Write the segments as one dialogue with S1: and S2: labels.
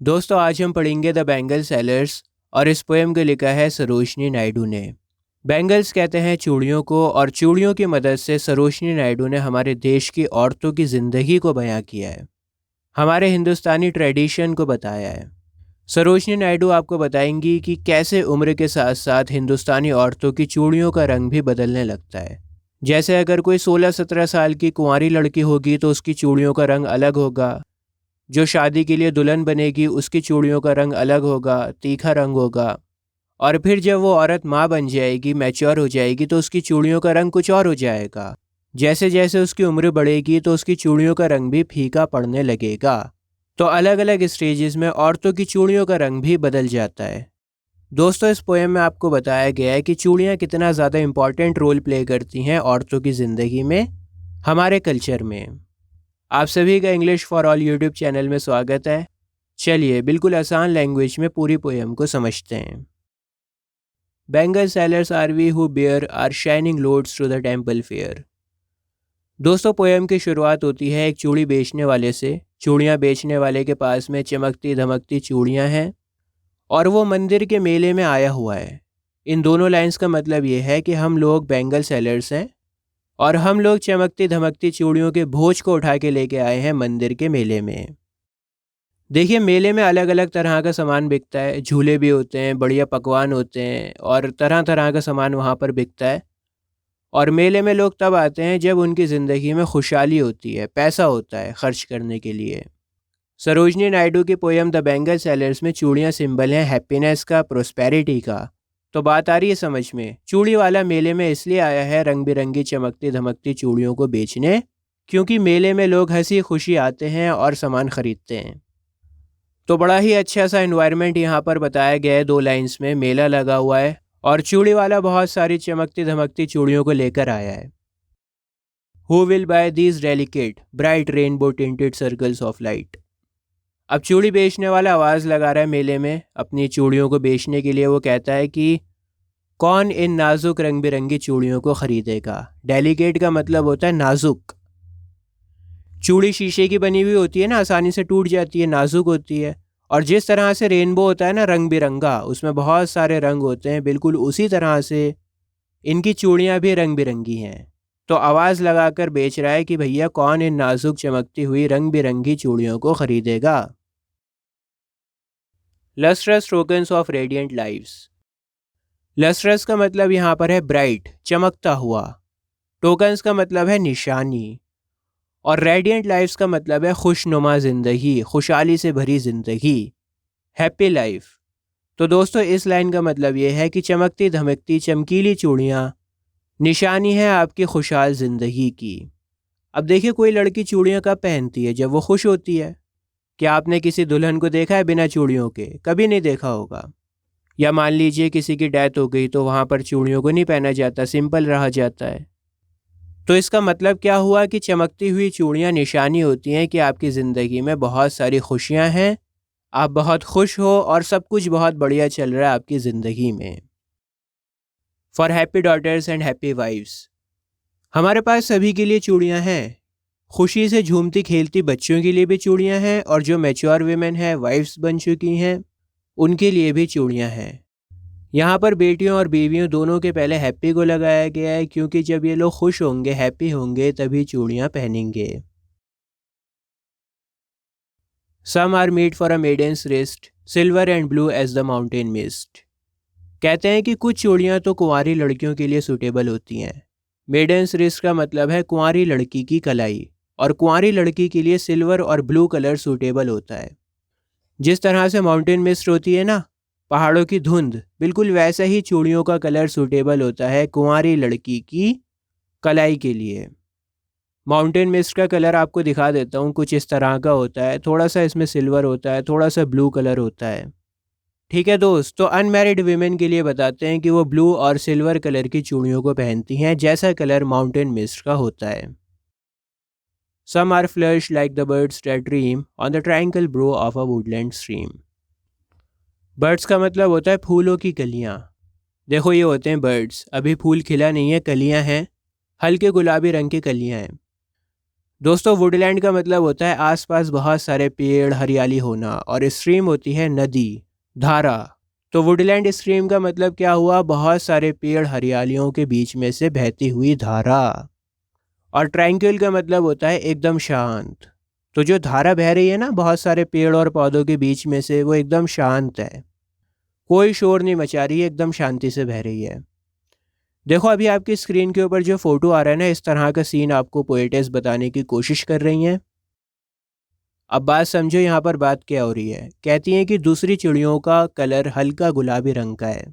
S1: दोस्तों आज हम पढ़ेंगे द बैंगल सेलर्स और इस पोएम को लिखा है सरोजनी नायडू ने। बैंगल्स कहते हैं चूड़ियों को और चूड़ियों की मदद से सरोजनी नायडू ने हमारे देश की औरतों की ज़िंदगी को बयां किया है, हमारे हिंदुस्तानी ट्रेडिशन को बताया है। सरोजनी नायडू आपको बताएंगी कि कैसे उम्र के साथ साथ हिंदुस्तानी औरतों की चूड़ियों का रंग भी बदलने लगता है। जैसे अगर कोई 16-17 साल की कुंवारी लड़की होगी तो उसकी चूड़ियों का रंग अलग होगा, जो शादी के लिए दुल्हन बनेगी उसकी चूड़ियों का रंग अलग होगा, तीखा रंग होगा। और फिर जब वो औरत माँ बन जाएगी, मैच्योर हो जाएगी, तो उसकी चूड़ियों का रंग कुछ और हो जाएगा। जैसे जैसे उसकी उम्र बढ़ेगी तो उसकी चूड़ियों का रंग भी फीका पड़ने लगेगा। तो अलग अलग स्टेजेस में औरतों की चूड़ियों का रंग भी बदल जाता है। दोस्तों इस पोएम में आपको बताया गया है कि चूड़ियाँ कितना ज़्यादा इम्पॉर्टेंट रोल प्ले करती हैं औरतों की ज़िंदगी में, हमारे कल्चर में। आप सभी का English for all YouTube channel में स्वागत है। चलिए बिल्कुल आसान लैंग्वेज में पूरी पोएम को समझते हैं। Bangle sellers are we who bear our shining loads to the temple fair. दोस्तों पोएम की शुरुआत होती है एक चूड़ी बेचने वाले से। चूड़ियाँ बेचने वाले के पास में चमकती धमकती चूड़ियाँ हैं और वो मंदिर के मेले में आया हुआ है। इन दोनों लाइंस का मतलब ये है कि हम लोग बैंगल सेलर्स हैं और हम लोग चमकती धमकती चूड़ियों के भोज को उठा के लेके आए हैं मंदिर के मेले में। देखिए मेले में अलग अलग तरह का सामान बिकता है, झूले भी होते हैं, बढ़िया पकवान होते हैं और तरह तरह का सामान वहाँ पर बिकता है। और मेले में लोग तब आते हैं जब उनकी ज़िंदगी में खुशहाली होती है, पैसा होता है खर्च करने के लिए। सरोजनी नायडू की पोयम द बैंगल सेलर्स में चूड़ियाँ सिंबल हैं हैप्पीनेस का, प्रोस्पेरिटी का। तो बात आ रही है समझ में। चूड़ी वाला मेले में इसलिए आया है रंग बिरंगी चमकती धमकती चूड़ियों को बेचने, क्योंकि मेले में लोग हंसी खुशी आते हैं और सामान खरीदते हैं। तो बड़ा ही अच्छा सा एनवायरनमेंट यहाँ पर बताया गया है। 2 लाइंस में मेला लगा हुआ है और चूड़ी वाला बहुत सारी चमकती धमकती चूड़ियों को लेकर आया है। Who will buy these delicate bright rainbow tinted circles of light. अब चूड़ी बेचने वाला आवाज़ लगा रहा है मेले में अपनी चूड़ियों को बेचने के लिए। वो कहता है कि कौन इन नाजुक रंग बिरंगी चूड़ियों को खरीदेगा। डेलिकेट का मतलब होता है नाजुक। चूड़ी शीशे की बनी हुई होती है ना, आसानी से टूट जाती है, नाजुक होती है। और जिस तरह से रेनबो होता है ना रंग बिरंगा, उसमें बहुत सारे रंग होते हैं, बिल्कुल उसी तरह से इनकी चूड़ियाँ भी रंग बिरंगी हैं। तो आवाज़ लगाकर बेच रहा है कि भैया कौन इन नाजुक चमकती हुई रंग बिरंगी चूड़ियों को खरीदेगा। Lustrous tokens of radiant lives. Lustrous का मतलब यहाँ पर है ब्राइट, चमकता हुआ। टोकन्स का मतलब है निशानी। और रेडिएंट लाइफ्स का मतलब है खुशनुमा ज़िंदगी, खुशहाली से भरी ज़िंदगी, हैप्पी लाइफ। तो दोस्तों इस लाइन का मतलब ये है कि चमकती धमकती चमकीली चूड़ियाँ निशानी है आपकी खुशहाल ज़िंदगी की। अब देखिए कोई लड़की चूड़ियाँ कब पहनती है? जब वो खुश होती है। क्या आपने किसी दुल्हन को देखा है बिना चूड़ियों के? कभी नहीं देखा होगा। या मान लीजिए किसी की डेथ हो गई तो वहाँ पर चूड़ियों को नहीं पहना जाता, सिंपल रहा जाता है। तो इसका मतलब क्या हुआ कि चमकती हुई चूड़ियाँ निशानी होती हैं कि आपकी ज़िंदगी में बहुत सारी खुशियाँ हैं, आप बहुत खुश हो और सब कुछ बहुत बढ़िया चल रहा है आपकी ज़िंदगी में। For happy daughters and happy wives. हमारे पास सभी के लिए चूड़ियाँ हैं। खुशी से झूमती खेलती बच्चियों के लिए भी चूड़ियाँ हैं और जो मैच्योर वीमेन हैं, वाइफ्स बन चुकी हैं, उनके लिए भी चूड़ियाँ हैं। यहाँ पर बेटियों और बीवियों दोनों के पहले हैप्पी को लगाया गया है, क्योंकि जब ये लोग खुश होंगे, हैप्पी होंगे, तभी चूड़ियाँ पहनेंगे। Some are made for a maidens wrist, silver and blue as the mountain mist. कहते हैं कि कुछ चूड़ियाँ तो कुंवारी लड़कियों के लिए सूटेबल होती हैं। मेडन्स रिस्ट का मतलब है कुंवारी लड़की की कलाई, और कुंवारी लड़की के लिए सिल्वर और ब्लू कलर सूटेबल होता है। जिस तरह से माउंटेन मिस्ट होती है ना, पहाड़ों की धुंध, बिल्कुल वैसा ही चूड़ियों का कलर सूटेबल होता है कुंवारी लड़की की कलाई के लिए। माउंटेन मिस्ट का कलर आपको दिखा देता हूँ, कुछ इस तरह का होता है। थोड़ा सा इसमें सिल्वर होता है, थोड़ा सा ब्लू कलर होता है। ठीक है दोस्त, तो अनमैरिड वीमेन के लिए बताते हैं कि वो ब्लू और सिल्वर कलर की चूड़ियों को पहनती हैं, जैसा कलर माउंटेन मिस्ट का होता है। Some are flushed like the birds that dream on the tranquil brow of a woodland stream. Birds का मतलब होता है फूलों की कलियाँ। देखो ये होते हैं बर्ड्स, अभी फूल खिला नहीं है, कलियाँ हैं, हल्के गुलाबी रंग की कलियाँ हैं। दोस्तों वुडलैंड का मतलब होता है आसपास बहुत सारे पेड़, हरियाली होना, और स्ट्रीम होती है नदी, धारा। तो वुडलैंड स्ट्रीम का मतलब क्या हुआ? बहुत सारे पेड़, हरियालियों के बीच में से बहती हुई धारा। और ट्रैंक्विल का मतलब होता है एकदम शांत। तो जो धारा बह रही है ना बहुत सारे पेड़ और पौधों के बीच में से, वो एकदम शांत है, कोई शोर नहीं मचा रही है, एकदम शांति से बह रही है। देखो अभी आपकी स्क्रीन के ऊपर जो फोटो आ रहा है ना, इस तरह का सीन आपको पोएटेस बताने की कोशिश कर रही हैं। अब बात समझो, यहाँ पर बात क्या हो रही है। कहती हैं कि दूसरी चिड़ियों का कलर हल्का गुलाबी रंग का है।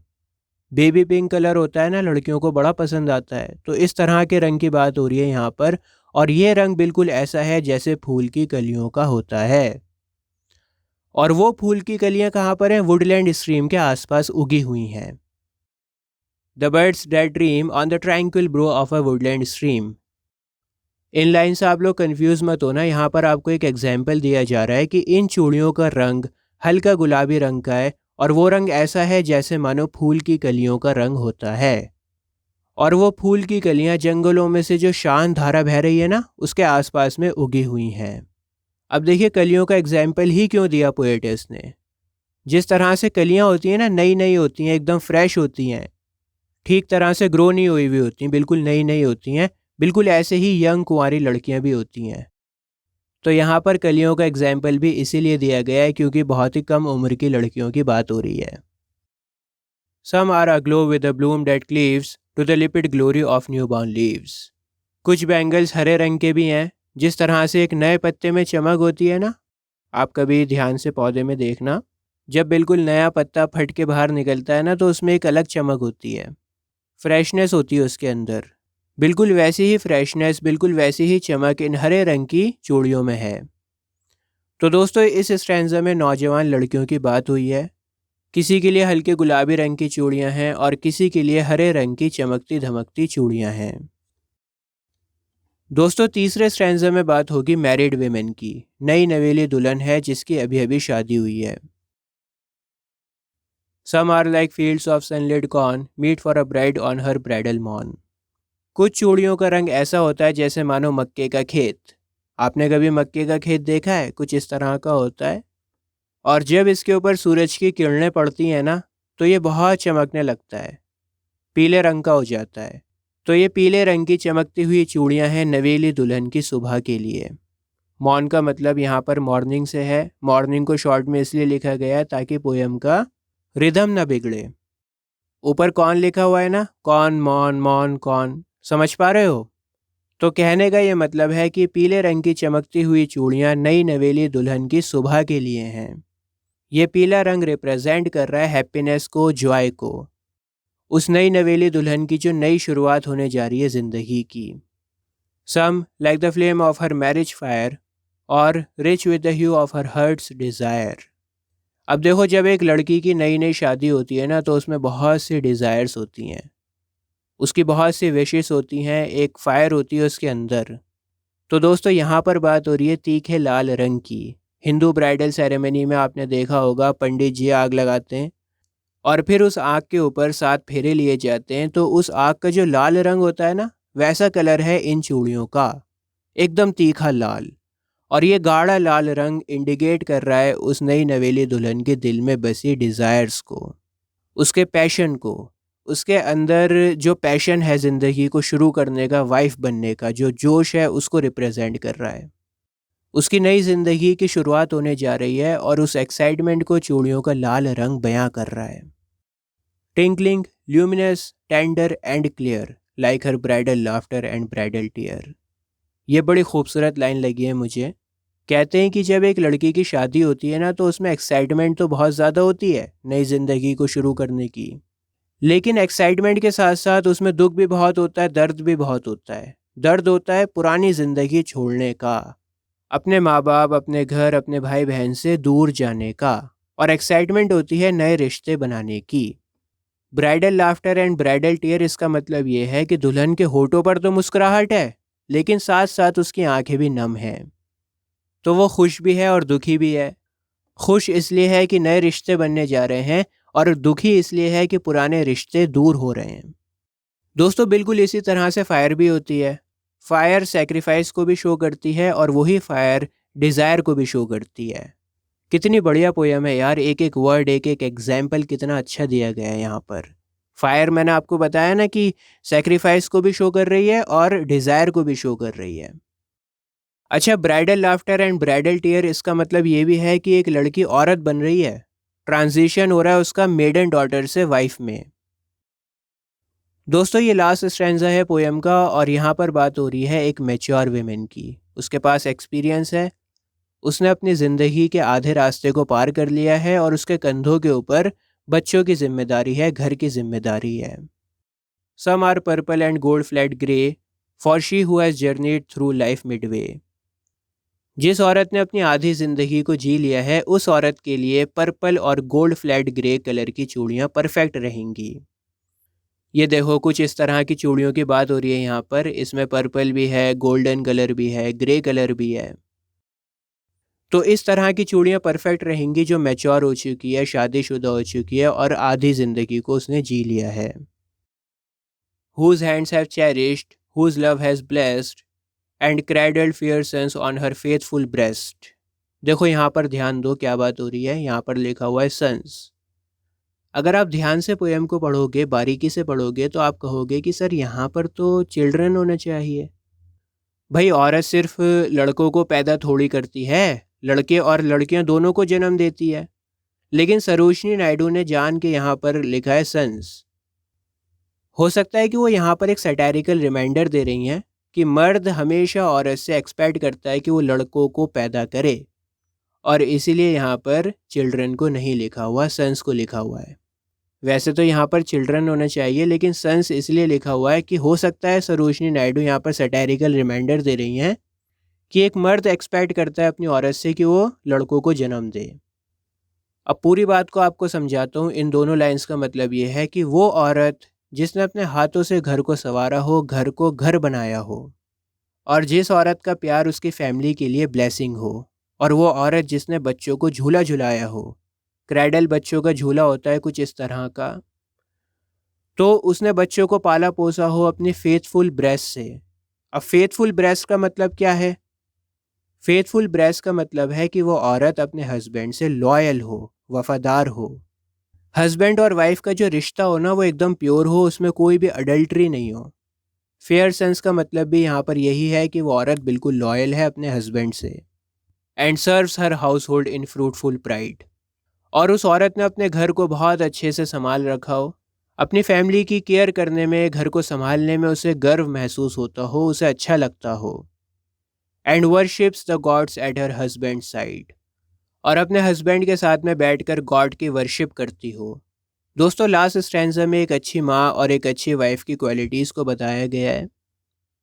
S1: बेबी पिंक कलर होता है ना, लड़कियों को बड़ा पसंद आता है, तो इस तरह के रंग की बात हो रही है यहाँ पर। और ये रंग बिल्कुल ऐसा है जैसे फूल की कलियों का होता है। और वो फूल की कलियां कहाँ पर हैं? वुडलैंड स्ट्रीम के आसपास उगी हुई हैं। The birds that dream on the tranquil brow of a woodland stream. इन लाइन से आप लोग कंफ्यूज मत होना, यहाँ पर आपको एक एग्जाम्पल दिया जा रहा है कि इन चूड़ियों का रंग हल्का गुलाबी रंग का है, और वो रंग ऐसा है जैसे मानो फूल की कलियों का रंग होता है। और वो फूल की कलियां जंगलों में से जो शांत धारा बह रही है ना, उसके आसपास में उगी हुई हैं। अब देखिए कलियों का एग्जाम्पल ही क्यों दिया पोएटेस ने। जिस तरह से कलियां होती हैं ना, नई नई होती हैं, एकदम फ्रेश होती हैं, ठीक तरह से ग्रो नहीं हुई हुई होती, बिल्कुल नई नई होती हैं, बिल्कुल ऐसे ही यंग कुंवारी लड़कियां भी होती हैं। तो यहाँ पर कलियों का एग्जाम्पल भी इसीलिए दिया गया है क्योंकि बहुत ही कम उम्र की लड़कियों की बात हो रही है। Some are aglow with a bloom that cleaves to the limpid glory of newborn leaves. कुछ बैंगल्स हरे रंग के भी हैं, जिस तरह से एक नए पत्ते में चमक होती है ना। आप कभी ध्यान से पौधे में देखना, जब बिल्कुल नया पत्ता फट के बाहर निकलता है ना, तो उसमें एक अलग चमक होती है, फ्रेशनेस होती है उसके अंदर। बिल्कुल वैसी ही फ्रेशनेस, बिल्कुल वैसी ही चमक इन हरे रंग की चूड़ियों में है। तो दोस्तों इस स्टैंजा में नौजवान लड़कियों की बात हुई है। किसी के लिए हल्के गुलाबी रंग की चूड़ियां हैं और किसी के लिए हरे रंग की चमकती धमकती चूड़ियां हैं। दोस्तों तीसरे स्टैंजा में बात होगी मैरिड वेमेन की। नई नवेली दुल्हन है जिसकी अभी अभी शादी हुई है। Some are like fields of sunlit corn, meet for a bride on her bridal morn. कुछ चूड़ियों का रंग ऐसा होता है जैसे मानो मक्के का खेत। आपने कभी मक्के का खेत देखा है? कुछ इस तरह का होता है। और जब इसके ऊपर सूरज की किरणें पड़ती हैं ना, तो ये बहुत चमकने लगता है, पीले रंग का हो जाता है। तो ये पीले रंग की चमकती हुई चूड़ियां हैं नवेली दुल्हन की सुबह के लिए। मॉर्न का मतलब यहाँ पर मॉर्निंग से है। मॉर्निंग को शॉर्ट में इसलिए लिखा गया है ताकि पोएम का रिदम ना बिगड़े। ऊपर कौन लिखा हुआ है ना, कौन, मॉन, मॉन, कौन, समझ पा रहे हो? तो कहने का ये मतलब है कि पीले रंग की चमकती हुई चूड़ियां नई नवेली दुल्हन की सुबह के लिए हैं। ये पीला रंग रिप्रेजेंट कर रहा है हैप्पीनेस को, जॉय को, उस नई नवेली दुल्हन की जो नई शुरुआत होने जा रही है ज़िंदगी की। Some like the flame of her marriage fire और rich with the hue of her heart's desire. अब देखो जब एक लड़की की नई नई शादी होती है ना, तो उसमें बहुत सी डिज़ायर्स होती हैं, उसकी बहुत सी विशेस होती हैं, एक फायर होती है उसके अंदर। तो दोस्तों यहाँ पर बात हो रही है तीखे लाल रंग की। हिंदू ब्राइडल सेरेमनी में आपने देखा होगा पंडित जी आग लगाते हैं और फिर उस आग के ऊपर 7 फेरे लिए जाते हैं। तो उस आग का जो लाल रंग होता है ना, वैसा कलर है इन चूड़ियों का, एकदम तीखा लाल। और ये गाढ़ा लाल रंग इंडिकेट कर रहा है उस नई नवेली दुल्हन के दिल में बसी डिज़ायर्स को, उसके पैशन को, उसके अंदर जो पैशन है ज़िंदगी को शुरू करने का, वाइफ बनने का जो जोश है, उसको रिप्रेजेंट कर रहा है। उसकी नई ज़िंदगी की शुरुआत होने जा रही है और उस एक्साइटमेंट को चूड़ियों का लाल रंग बयां कर रहा है। Tinkling, luminous, tender and clear like her bridal laughter and bridal tear. ये बड़ी खूबसूरत लाइन लगी है मुझे। कहते हैं कि जब एक लड़की की शादी होती है ना, तो उसमें एक्साइटमेंट तो बहुत ज़्यादा होती है नई ज़िंदगी को शुरू करने की, लेकिन एक्साइटमेंट के साथ साथ उसमें दुख भी बहुत होता है, दर्द भी बहुत होता है। दर्द होता है पुरानी ज़िंदगी छोड़ने का, अपने माँ बाप, अपने घर, अपने भाई बहन से दूर जाने का। और एक्साइटमेंट होती है नए रिश्ते बनाने की। Bridal laughter and bridal tear, इसका मतलब ये है कि दुल्हन के होठों पर तो मुस्कुराहट है, लेकिन साथ साथ उसकी आंखें भी नम हैं। तो वो खुश भी है और दुखी भी है। खुश इसलिए है कि नए रिश्ते बनने जा रहे हैं, और दुखी इसलिए है कि पुराने रिश्ते दूर हो रहे हैं। दोस्तों बिल्कुल इसी तरह से फायर भी होती है। फायर सेक्रीफाइस को भी शो करती है और वही फायर डिज़ायर को भी शो करती है। कितनी बढ़िया पोयम है यार, एक एक वर्ड, एक एक एग्जाम्पल कितना अच्छा दिया गया है यहाँ पर। फायर मैंने आपको बताया ना कि सेक्रीफाइस को भी शो कर रही है और डिज़ायर को भी शो कर रही है। अच्छा, bridal laughter and bridal tear, इसका मतलब ये भी है कि एक लड़की औरत बन रही है, ट्रांजिशन हो रहा है उसका मेडन डॉटर से वाइफ में। दोस्तों ये लास्ट स्ट्रैंजा है पोयम का और यहाँ पर बात हो रही है एक मैच्योर वीमेन की। उसके पास एक्सपीरियंस है, उसने अपनी ज़िंदगी के आधे रास्ते को पार कर लिया है और उसके कंधों के ऊपर बच्चों की जिम्मेदारी है, घर की जिम्मेदारी है। Some are purple and gold flat grey for she who has journeyed through life midway. जिस औरत ने अपनी आधी ज़िंदगी को जी लिया है उस औरत के लिए पर्पल और गोल्ड फ्लैट ग्रे कलर की चूड़ियाँ परफेक्ट रहेंगी। ये देखो कुछ इस तरह की चूड़ियों की बात हो रही है यहाँ पर। इसमें पर्पल भी है, गोल्डन कलर भी है, ग्रे कलर भी है। तो इस तरह की चूड़ियाँ परफेक्ट रहेंगी जो मैच्योर हो चुकी है, शादीशुदा हो चुकी है और आधी ज़िंदगी को उसने जी लिया है। Whose hands have cherished, whose love has blessed and cradled fair sons on her faithful breast। देखो यहाँ पर ध्यान दो क्या बात हो रही है। यहाँ पर लिखा हुआ है सन्स। अगर आप ध्यान से पोएम को पढ़ोगे, बारीकी से पढ़ोगे, तो आप कहोगे कि सर यहाँ पर तो चिल्ड्रन होना चाहिए। भाई औरत सिर्फ लड़कों को पैदा थोड़ी करती है, लड़के और लड़कियां दोनों को जन्म देती है। लेकिन सरोजिनी नायडू ने जान के यहाँ पर लिखा है सन्स। हो सकता है कि वो यहाँ पर एक सैटारिकल रिमाइंडर दे रही हैं कि मर्द हमेशा औरत से एक्सपेक्ट करता है कि वो लड़कों को पैदा करे, और इसीलिए यहाँ पर चिल्ड्रन को नहीं लिखा हुआ, सन्स को लिखा हुआ है। वैसे तो यहाँ पर चिल्ड्रन होना चाहिए, लेकिन सन्स इसलिए लिखा हुआ है कि हो सकता है सरोजिनी नायडू यहाँ पर सैटारिकल रिमाइंडर दे रही हैं कि एक मर्द एक्सपेक्ट करता है अपनी औरत से कि वो लड़कों को जन्म दे। अब पूरी बात को आपको समझाता हूँ। इन दोनों लाइंस का मतलब ये है कि वो औरत जिसने अपने हाथों से घर को संवारा हो, घर को घर बनाया हो, और जिस औरत का प्यार उसकी फैमिली के लिए ब्लेसिंग हो, और वो औरत जिसने बच्चों को झूला झुलाया हो। क्रैडल बच्चों का झूला होता है कुछ इस तरह का। तो उसने बच्चों को पाला पोसा हो अपनी फेथफुल ब्रेस्ट से। अब फेथफुल ब्रेस्ट का मतलब क्या है? फेथफुल ब्रेस्ट का मतलब है कि वो औरत अपने हस्बैंड से लॉयल हो, वफादार हो। हस्बैंड और वाइफ का जो रिश्ता हो ना, वो एकदम प्योर हो, उसमें कोई भी अडल्ट्री नहीं हो। फेयर सेंस का मतलब भी यहाँ पर यही है कि वो औरत बिल्कुल लॉयल है अपने हस्बैंड से। And serves her house hold in fruitful pride. और उस औरत ने अपने घर को बहुत अच्छे से संभाल रखा हो, अपनी फैमिली की केयर करने में, घर को संभालने में उसे गर्व महसूस होता हो, उसे अच्छा लगता हो। And worships the gods at her husband side. और अपने हस्बैंड के साथ में बैठकर गॉड की वर्शिप करती हो। दोस्तों लास्ट स्टैंजा में एक अच्छी माँ और एक अच्छी वाइफ की क्वालिटीज़ को बताया गया है।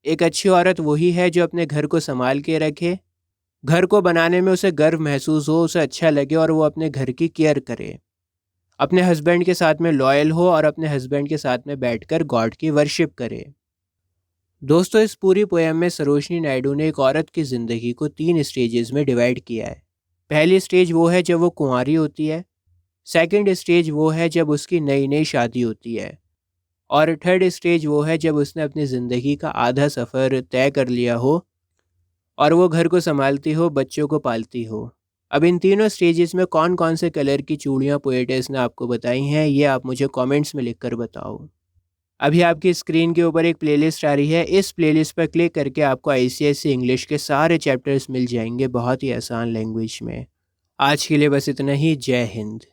S1: एक अच्छी औरत वही है जो अपने घर को संभाल के रखे, घर को बनाने में उसे गर्व महसूस हो, उसे अच्छा लगे और वो अपने घर की केयर करे, अपने हस्बैंड के साथ में लॉयल हो और अपने हस्बैंड के साथ में बैठकर गॉड की वर्शिप करे। दोस्तों इस पूरी पोएम में सरोजिनी नायडू ने एक औरत की ज़िंदगी को 3 स्टेजेस में डिवाइड किया है। पहली स्टेज वो है जब वो कुंवारी होती है, सेकंड स्टेज वो है जब उसकी नई नई शादी होती है, और थर्ड स्टेज वो है जब उसने अपनी ज़िंदगी का आधा सफ़र तय कर लिया हो और वो घर को संभालती हो, बच्चों को पालती हो। अब इन तीनों स्टेजेस में कौन कौन से कलर की चूड़ियाँ पोएटेस ने आपको बताई हैं, ये आप मुझे कमेंट्स में लिखकर बताओ। अभी आपकी स्क्रीन के ऊपर एक प्लेलिस्ट आ रही है, इस प्लेलिस्ट पर क्लिक करके आपको ICSE इंग्लिश के सारे चैप्टर्स मिल जाएंगे बहुत ही आसान लैंग्वेज में। आज के लिए बस इतना ही। जय हिंद।